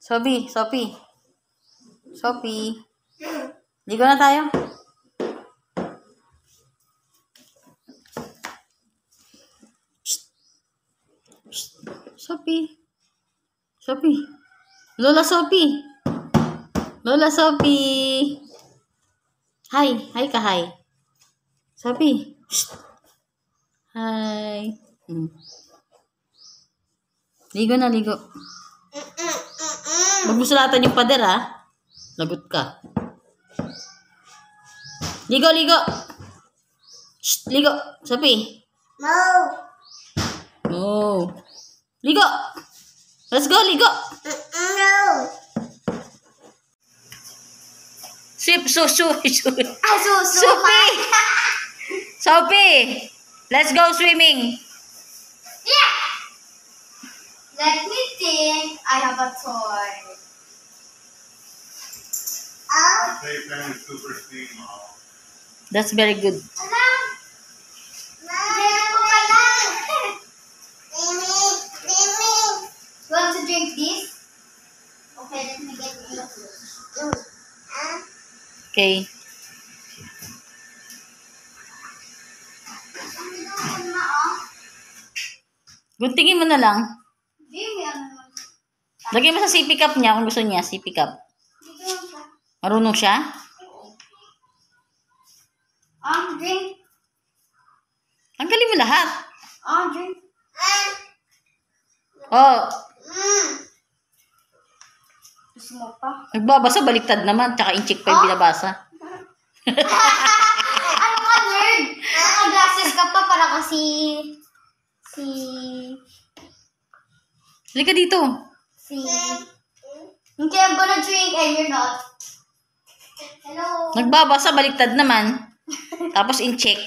Sophie. Ligo na tayo. Sophie. Lola Sophie. Hi ka, hi. Sophie. Hi. Ligo na. Wag mo sulatan yung pader, ha? Lagot ka. Ligo. Ligo. Sophie. No. Ligo. Let's go, ligo. No. Sophie. Let's go swimming. Yeah. Let me think. I have a toy. Super steam. That's very good. Want to drink this? Okay, let me get it. Okay. Guntingin mo na lang. Lagay mo sa sippy cup niya kung gusto niya, sippy cup. Marunong siya? Drink. Tanggalin mo lahat. Drink. Oh. Gusto mo pa? Nagbabasa, baliktad naman. Tsaka incheck pa yung binabasa. Ano ka, nerd? Naka-glasses ka pa para kasi Halika dito. Okay, I'm gonna drink and you're not. Hello. Nagbabasa, baliktad naman. Tapos incheck.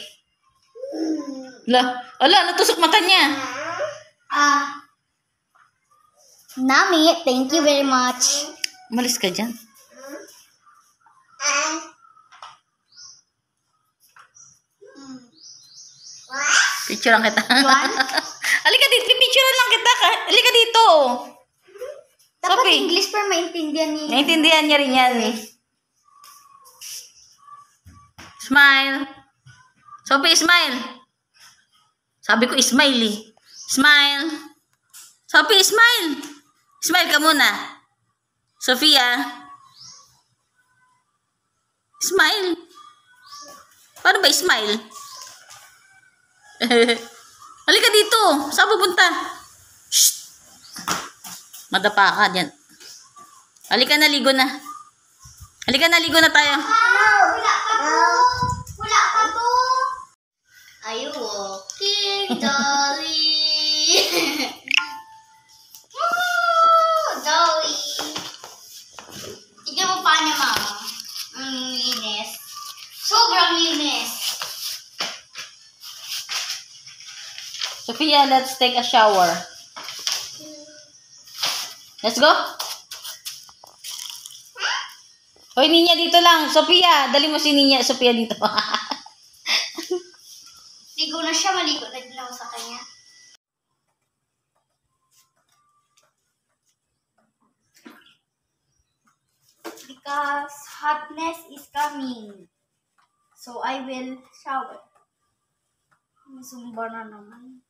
Ala, natusok mata niya. Nami, thank you very much. Umalis ka dyan. Picturean kita. Halika dito, pipicturean lang kita. Halika dito. Dapat Sophie. English para maintindihan niya. Naintindihan niya rin yan eh. Smile. Sophie, smile. Sabi ko, smile eh. Smile. Sophie, smile. Smile ka muna. Sophia. Smile. Paano ba smile? Halika dito. Saan pupunta? Shh. Madapa ka dyan. Halika na, ligo na. Halika na, ligo na tayo. Wala pa to. Are you walking, Dolly? Dolly. Tignan mo pa niya, mama. Linis. Sobrang linis. Sophia, let's take a shower. Let's go. Hoy, Ninya, dito lang. Sophia, dali mo si Ninya. Sophia, dito. Ligo na siya, maligo na din ako sa kanya. Because hotness is coming. So I will shower. May sumba na naman.